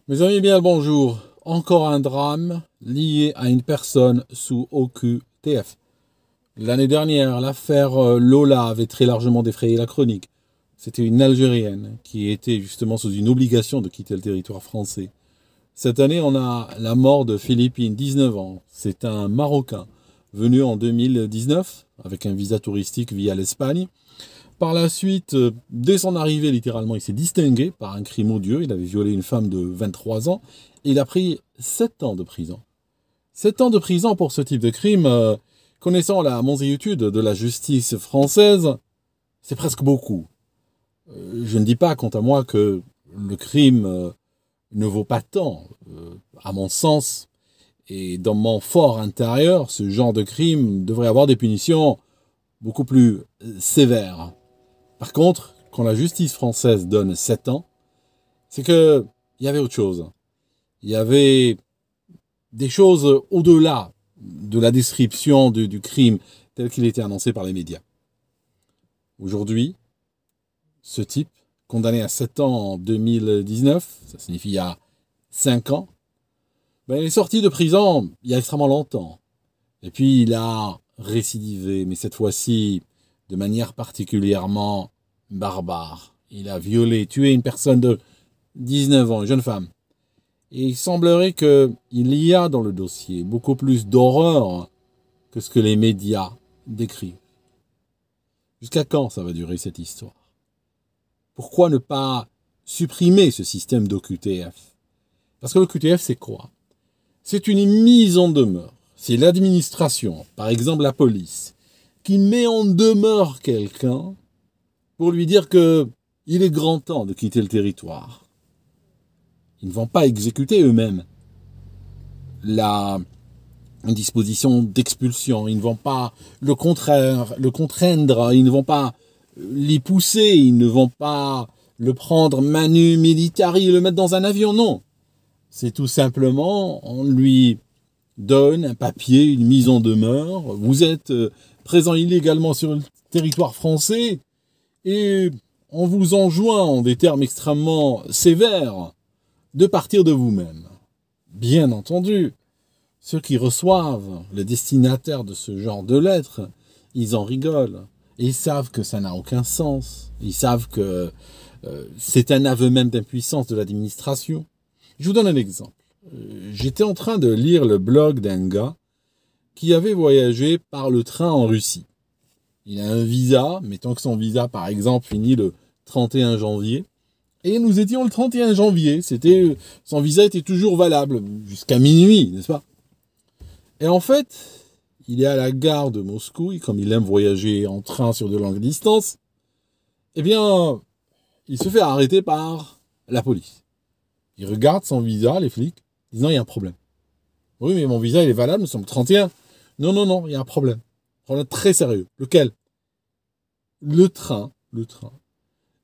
Mes amis, bien le bonjour. Encore un drame lié à une personne sous OQTF. L'année dernière, l'affaire Lola avait très largement défrayé la chronique. C'était une Algérienne qui était justement sous une obligation de quitter le territoire français. Cette année, on a la mort de Philippine, 19 ans. C'est un Marocain venu en 2019 avec un visa touristique via l'Espagne. Par la suite, dès son arrivée, littéralement, il s'est distingué par un crime odieux. Il avait violé une femme de 23 ans et il a pris 7 ans de prison. 7 ans de prison pour ce type de crime, connaissant la moséitude de la justice française, c'est presque beaucoup. Je ne dis pas, quant à moi, que le crime ne vaut pas tant. À mon sens, et dans mon fort intérieur, ce genre de crime devrait avoir des punitions beaucoup plus sévères. Par contre, quand la justice française donne 7 ans, c'est que il y avait autre chose. Il y avait des choses au-delà de la description du crime tel qu'il était annoncé par les médias. Aujourd'hui, ce type, condamné à 7 ans en 2019, ça signifie il y a 5 ans, ben, il est sorti de prison il y a extrêmement longtemps. Et puis il a récidivé, mais cette fois-ci de manière particulièrement barbare. Il a violé, tué une personne de 19 ans, une jeune femme. Et il semblerait qu'il y a dans le dossier beaucoup plus d'horreur que ce que les médias décrivent. Jusqu'à quand ça va durer cette histoire? Pourquoi ne pas supprimer ce système d'OQTF? Parce que l'OQTF, c'est quoi? C'est une mise en demeure. C'est l'administration, par exemple la police, qui met en demeure quelqu'un pour lui dire que il est grand temps de quitter le territoire. Ils ne vont pas exécuter eux-mêmes une disposition d'expulsion. Ils ne vont pas le contraindre. Ils ne vont pas l'y pousser. Ils ne vont pas le prendre manu militari et le mettre dans un avion. Non. C'est tout simplement, on lui donne un papier, une mise en demeure. Vous êtes présent illégalement sur le territoire français et on vous enjoint, en des termes extrêmement sévères, de partir de vous-même. Bien entendu, ceux qui reçoivent, les destinataires de ce genre de lettres, ils en rigolent. Et ils savent que ça n'a aucun sens. Ils savent que c'est un aveu même d'impuissance de l'administration. Je vous donne un exemple. J'étais en train de lire le blog d'un gars qui avait voyagé par le train en Russie. Il a un visa, mettons que son visa, par exemple, finit le 31 janvier. Et nous étions le 31 janvier. Son visa était toujours valable, jusqu'à minuit, n'est-ce pas? Et en fait, il est à la gare de Moscou, et comme il aime voyager en train sur de longues distances, eh bien, il se fait arrêter par la police. Il regarde son visa, les flics, disant il y a un problème. Oui, mais mon visa, il est valable, nous sommes le 31. Non, non, non, il y a un problème. Un problème très sérieux. Lequel? Le train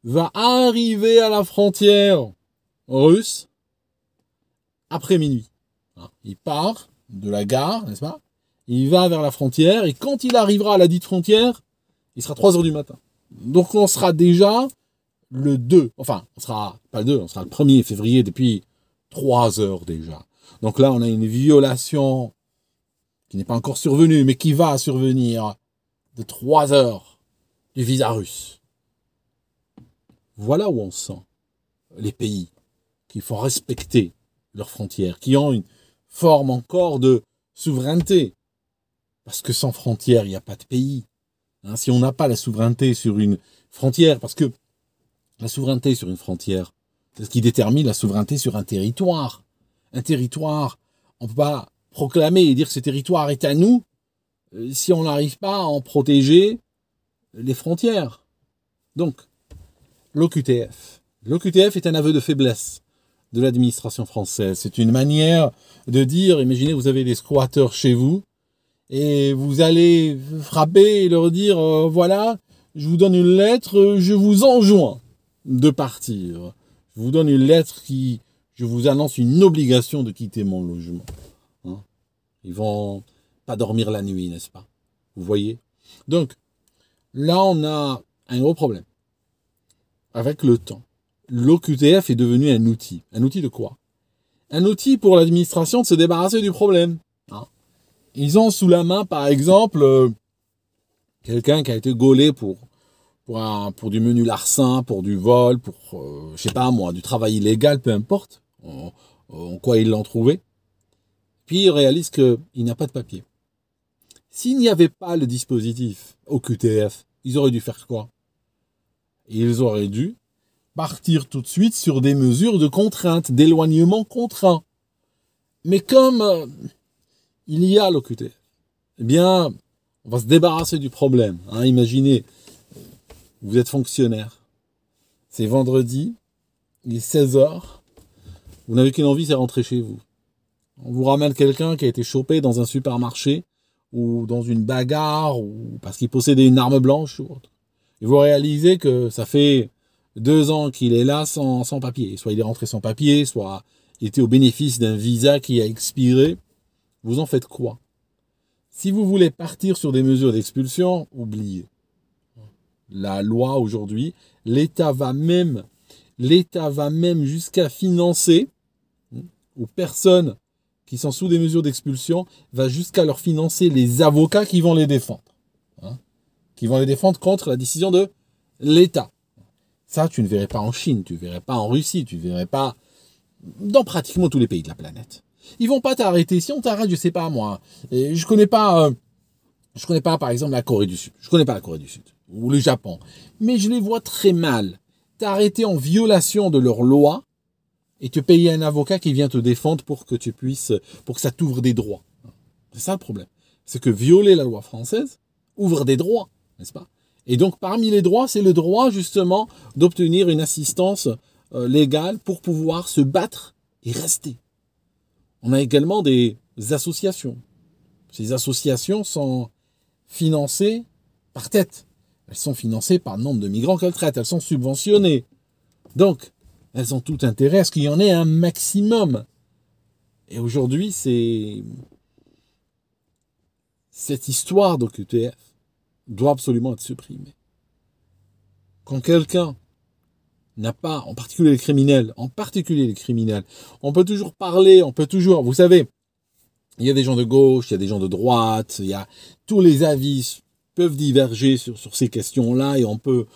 va arriver à la frontière russe après minuit. Il part de la gare, n'est-ce pas? Il va vers la frontière et quand il arrivera à la dite frontière, il sera 3 heures du matin. Donc on sera déjà le 2, enfin, on sera pas le 2, on sera le 1er février depuis 3 heures déjà. Donc là, on a une violation qui n'est pas encore survenue, mais qui va survenir de 3 heures du visa russe. Voilà où on sent les pays qui font respecter leurs frontières, qui ont une forme encore de souveraineté. Parce que sans frontières, il n'y a pas de pays. Si on n'a pas la souveraineté sur une frontière, parce que la souveraineté sur une frontière, c'est ce qui détermine la souveraineté sur un territoire. Un territoire, on ne peut pas proclamer et dire que ce territoire est à nous si on n'arrive pas à en protéger les frontières. Donc, l'OQTF. L'OQTF est un aveu de faiblesse de l'administration française. C'est une manière de dire, imaginez, vous avez des squatteurs chez vous, et vous allez frapper et leur dire, voilà, je vous donne une lettre, je vous enjoins de partir. Je vous donne une lettre je vous annonce une obligation de quitter mon logement. Ils vont pas dormir la nuit, n'est-ce pas? Vous voyez? Donc, là, on a un gros problème. Avec le temps, l'OQTF est devenu un outil. Un outil de quoi? un outil pour l'administration de se débarrasser du problème. Hein. Ils ont sous la main, par exemple, quelqu'un qui a été gaulé pour du menu larcin, pour du vol, pour, je sais pas moi, du travail illégal, peu importe en quoi ils l'ont trouvé. Puis il réalise qu'il n'y a pas de papier. S'il n'y avait pas le dispositif OQTF, ils auraient dû faire quoi? Ils auraient dû partir tout de suite sur des mesures de contrainte, d'éloignement contraint. Mais comme il y a l'OQTF, eh bien, on va se débarrasser du problème. Hein. Imaginez, vous êtes fonctionnaire. C'est vendredi, il est 16h. Vous n'avez qu'une envie, c'est rentrer chez vous. On vous ramène quelqu'un qui a été chopé dans un supermarché ou dans une bagarre ou parce qu'il possédait une arme blanche ou autre. Et vous réalisez que ça fait 2 ans qu'il est là sans papier. Soit il est rentré sans papier, soit il était au bénéfice d'un visa qui a expiré. Vous en faites quoi? Si vous voulez partir sur des mesures d'expulsion, oubliez. La loi aujourd'hui, l'État va même jusqu'à financer, aux personnes qui sont sous des mesures d'expulsion, va jusqu'à leur financer les avocats qui vont les défendre. Hein, qui vont les défendre contre la décision de l'État. Ça, tu ne verrais pas en Chine, tu ne verrais pas en Russie, tu ne verrais pas dans pratiquement tous les pays de la planète. Ils vont pas t'arrêter. Si on t'arrête, je sais pas moi, je connais pas par exemple la Corée du Sud. Je connais pas la Corée du Sud ou le Japon, mais je les vois très mal t'arrêter en violation de leurs lois et te payer un avocat qui vient te défendre pour que ça t'ouvre des droits. C'est ça le problème. C'est que violer la loi française ouvre des droits, n'est-ce pas? Et donc parmi les droits, c'est le droit justement d'obtenir une assistance légale pour pouvoir se battre et rester. On a également des associations. Ces associations sont financées par tête. Elles sont financées par le nombre de migrants qu'elles traitent. Elles sont subventionnées. Donc, elles ont tout intérêt à ce qu'il y en ait un maximum. Et aujourd'hui, cette histoire d'OQTF doit absolument être supprimée. Quand quelqu'un n'a pas, en particulier les criminels, on peut toujours parler, vous savez, il y a des gens de gauche, il y a des gens de droite, tous les avis peuvent diverger sur ces questions-là et on peut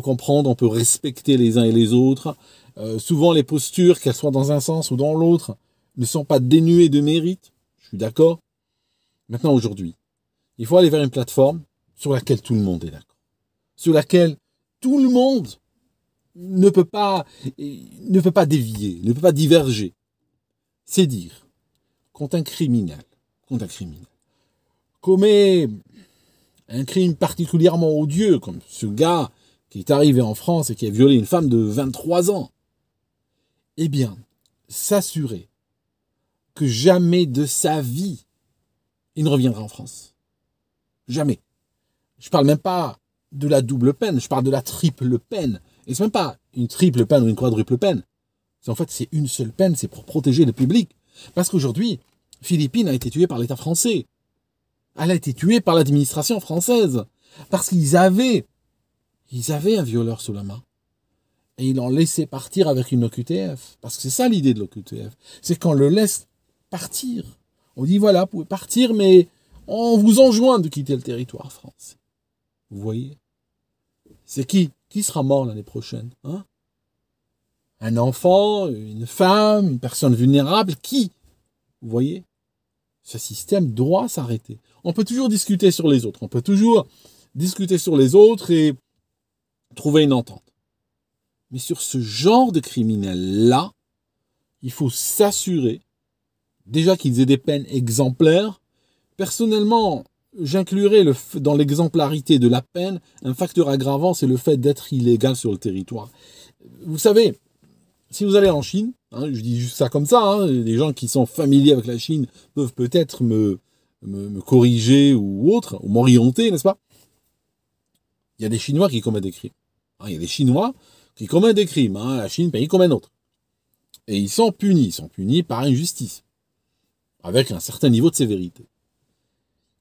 comprendre, on peut respecter les uns et les autres. Souvent, les postures, qu'elles soient dans un sens ou dans l'autre, ne sont pas dénuées de mérite. Je suis d'accord. Maintenant, aujourd'hui, il faut aller vers une plateforme sur laquelle tout le monde est d'accord. Sur laquelle tout le monde ne peut pas dévier, ne peut pas diverger. C'est dire, quand un criminel commet un crime particulièrement odieux, comme ce gars qui est arrivé en France et qui a violé une femme de 23 ans, eh bien, s'assurer que jamais de sa vie, il ne reviendra en France. Jamais. Je parle même pas de la double peine, je parle de la triple peine. Et c'est même pas une triple peine ou une quadruple peine. C'est une seule peine, c'est pour protéger le public. Parce qu'aujourd'hui, Philippine a été tuée par l'État français. Elle a été tuée par l'administration française. Parce qu'ils avaient un violeur sous la main. Et ils l'ont laissé partir avec une OQTF. Parce que c'est ça l'idée de l'OQTF. C'est qu'on le laisse partir. On dit voilà, vous pouvez partir, mais on vous enjoint de quitter le territoire français. Vous voyez? C'est qui sera mort l'année prochaine, hein? Un enfant, une femme, une personne vulnérable, qui? Vous voyez? Ce système doit s'arrêter. On peut toujours discuter sur les autres. Et trouver une entente. Mais sur ce genre de criminels-là, il faut s'assurer déjà qu'ils aient des peines exemplaires. Personnellement, j'inclurais dans l'exemplarité de la peine un facteur aggravant, c'est le fait d'être illégal sur le territoire. Vous savez, si vous allez en Chine, je dis juste ça comme ça, les gens qui sont familiers avec la Chine peuvent peut-être me corriger ou autre, ou m'orienter, n'est-ce pas? Il y a des Chinois qui commettent des crimes. La Chine, pays comme un autre. Et ils sont punis par injustice, avec un certain niveau de sévérité.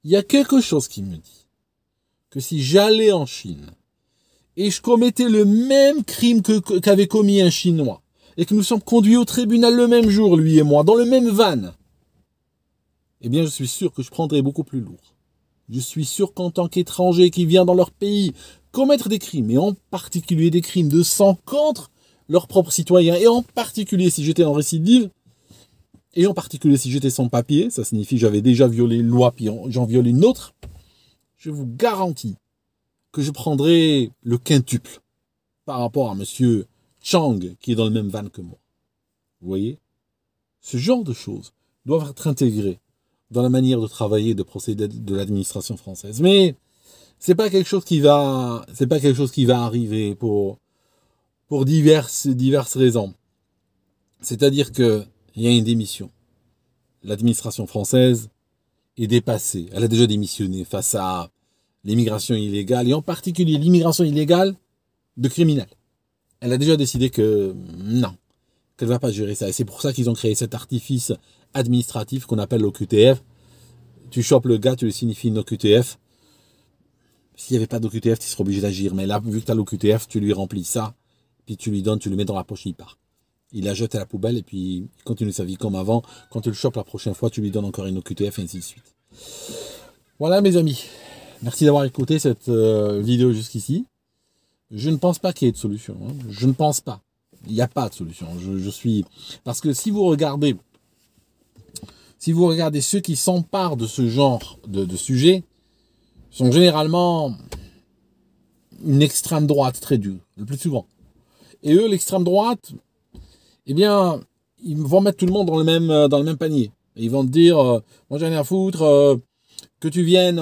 Il y a quelque chose qui me dit que si j'allais en Chine et je commettais le même crime qu'avait commis un Chinois, et que nous sommes conduits au tribunal le même jour, lui et moi, dans le même van, eh bien, je suis sûr que je prendrai beaucoup plus lourd. Je suis sûr qu'en tant qu'étranger qui vient dans leur pays commettre des crimes, et en particulier des crimes de sang contre leurs propres citoyens, et en particulier si j'étais en récidive, et en particulier si j'étais sans papier, ça signifie que j'avais déjà violé une loi, puis j'en viole une autre, je vous garantis que je prendrai le quintuple par rapport à monsieur Chang, qui est dans le même van que moi. Vous voyez? Ce genre de choses doivent être intégrées dans la manière de travailler, de procéder de l'administration française. Mais c'est pas quelque chose qui va arriver pour diverses raisons. C'est-à-dire que il y a une démission. L'administration française est dépassée. Elle a déjà démissionné face à l'immigration illégale, et en particulier l'immigration illégale de criminels. Elle a déjà décidé que non, qu'elle ne va pas gérer ça. Et c'est pour ça qu'ils ont créé cet artifice administratif qu'on appelle l'OQTF. Tu chopes le gars, tu lui signifies une OQTF. S'il n'y avait pas d'OQTF, tu serais obligé d'agir. Mais là, vu que tu as l'OQTF, tu lui remplis ça, puis tu lui donnes, tu le mets dans la poche, il part. Il la jette à la poubelle et puis il continue sa vie comme avant. Quand tu le chopes la prochaine fois, tu lui donnes encore une OQTF et ainsi de suite. Voilà mes amis. Merci d'avoir écouté cette vidéo jusqu'ici. Je ne pense pas qu'il y ait de solution. Hein. Je ne pense pas. Il n'y a pas de solution. Je suis... Parce que si vous regardez ceux qui s'emparent de ce genre de sujet, sont généralement une extrême droite très dure, le plus souvent. Et eux, l'extrême droite, eh bien, ils vont mettre tout le monde dans le même panier. Et ils vont te dire, moi j'en ai à foutre, que tu viennes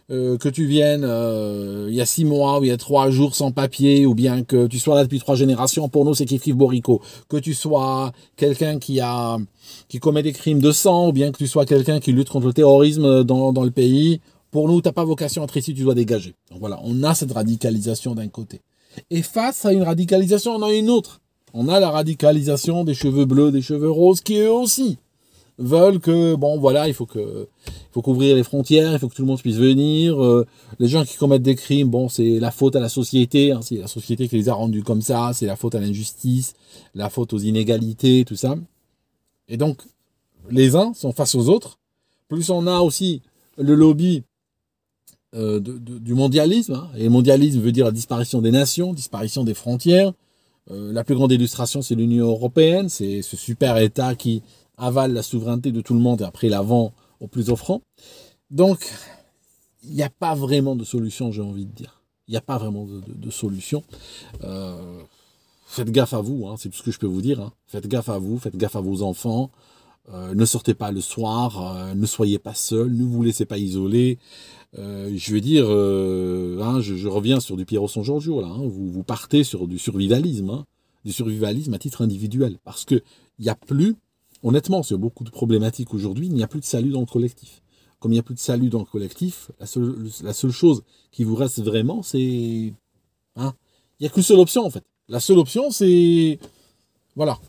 il y a 6 mois ou il y a 3 jours sans papier, ou bien que tu sois là depuis 3 générations, pour nous c'est kiff Borico, que tu sois quelqu'un qui commet des crimes de sang, ou bien que tu sois quelqu'un qui lutte contre le terrorisme dans le pays, pour nous t'as pas vocation à être ici, tu dois dégager. Donc voilà, on a cette radicalisation d'un côté. Et face à une radicalisation, on a une autre. On a la radicalisation des cheveux bleus, des cheveux roses, qui eux aussi veulent que, bon voilà, il faut qu'ouvrir les frontières, il faut que tout le monde puisse venir. Les gens qui commettent des crimes, bon, c'est la faute à la société, hein, c'est la société qui les a rendus comme ça, c'est la faute à l'injustice, la faute aux inégalités, tout ça. Et donc, les uns sont face aux autres. Plus on a aussi le lobby du mondialisme, hein, et le mondialisme veut dire la disparition des nations, disparition des frontières. La plus grande illustration, c'est l'Union européenne, c'est ce super État qui avale la souveraineté de tout le monde et après la vend aux plus offrants. Donc, il n'y a pas vraiment de solution, j'ai envie de dire. Il n'y a pas vraiment de solution. Faites gaffe à vous, hein, c'est tout ce que je peux vous dire. Hein. Faites gaffe à vous, faites gaffe à vos enfants. Ne sortez pas le soir, ne soyez pas seul, ne vous laissez pas isoler. Je veux dire, hein, je reviens sur du Pierrot son Giorgio, là. Hein, vous partez sur du survivalisme à titre individuel. Parce que il n'y a plus, honnêtement, sur beaucoup de problématiques aujourd'hui, il n'y a plus de salut dans le collectif. Comme il n'y a plus de salut dans le collectif, la seule chose qui vous reste vraiment, c'est... Hein, il n'y a qu'une seule option, en fait. La seule option, c'est... Voilà.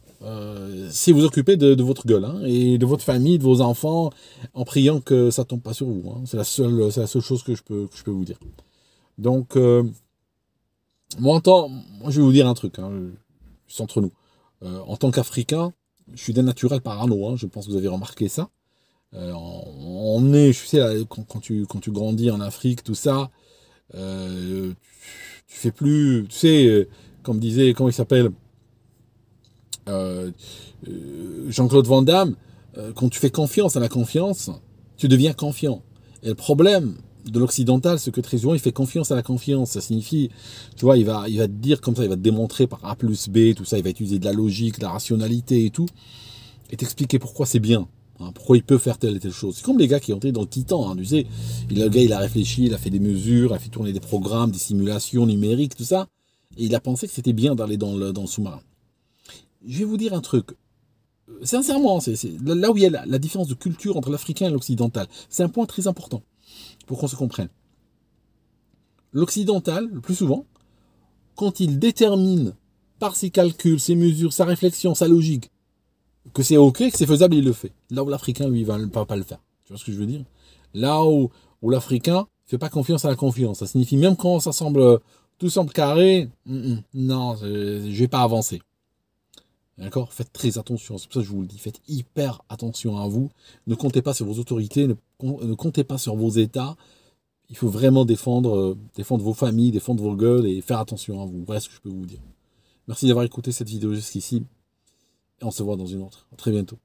C'est vous occuper de votre gueule, hein, et de votre famille, de vos enfants, en priant que ça tombe pas sur vous. Hein. C'est la seule chose que je peux vous dire. Donc, moi, je vais vous dire un truc, hein, c'est entre nous. En tant qu'Africain, je suis d'un naturel parano, hein, je pense que vous avez remarqué ça. On est, je sais, là, quand tu grandis en Afrique, tout ça, tu fais plus, tu sais, comme disait, comment il s'appelle, Jean-Claude Van Damme, quand tu fais confiance à la confiance, tu deviens confiant. Et le problème de l'occidental, c'est que très souvent, il fait confiance à la confiance. Ça signifie, tu vois, il va te dire comme ça, il va te démontrer par A plus B, tout ça, il va utiliser de la logique, de la rationalité et tout, et t'expliquer pourquoi c'est bien. Hein, pourquoi il peut faire telle et telle chose. C'est comme les gars qui ont été dans le Titan, hein, tu sais. Le gars, il a réfléchi, il a fait des mesures, il a fait tourner des programmes, des simulations numériques, tout ça, et il a pensé que c'était bien d'aller dans le sous-marin. Je vais vous dire un truc. Sincèrement, c'est là où il y a la différence de culture entre l'africain et l'occidental. C'est un point très important pour qu'on se comprenne. L'occidental, le plus souvent, quand il détermine par ses calculs, ses mesures, sa réflexion, sa logique, que c'est ok, que c'est faisable, il le fait. Là où l'Africain, lui, il va pas le faire. Tu vois ce que je veux dire? Là où l'Africain ne fait pas confiance à la confiance. Ça signifie, même quand tout semble carré, non, je ne vais pas avancer. D'accord? Faites très attention, c'est pour ça que je vous le dis, faites hyper attention à vous. Ne comptez pas sur vos autorités, ne comptez pas sur vos États. Il faut vraiment défendre vos familles, défendre vos gueules et faire attention à vous. Voilà ce que je peux vous dire. Merci d'avoir écouté cette vidéo jusqu'ici. Et on se voit dans une autre. À très bientôt.